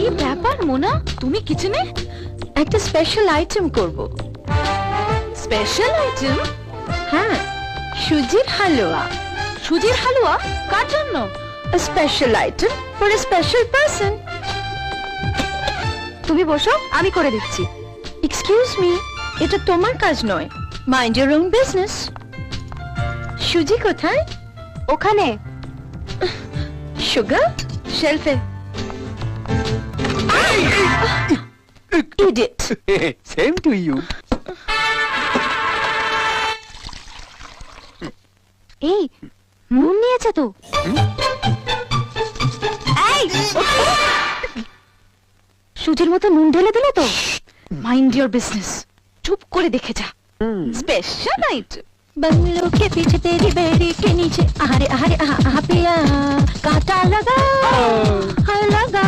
কি ব্যাপার মোনা, তুমি কিচেনে একটা স্পেশাল আইটেম করব। Special item? হ্যাঁ, সুজির হালুয়া। সুজির হালুয়া কার জন্য? Special item for a special person. তুমি বসো, আমি করে দিচ্ছি। এক্সকিউজ মি, এটা তোমার কাজ নয়। Mind your own business. সুজি কোথায়? ওখানে। Sugar শেলফে। Idiot. Same to you. এই নুন নিয়েছে তো। এই সুজির মতো নুন ঢেলে দিলে তো। Mind your business. চুপ করে দেখে যা। Special item. बंगलों के पीछे तेरी बेड़ी के नीचे आहारे आहारे आहा आहा पिया कांटा लगा लगा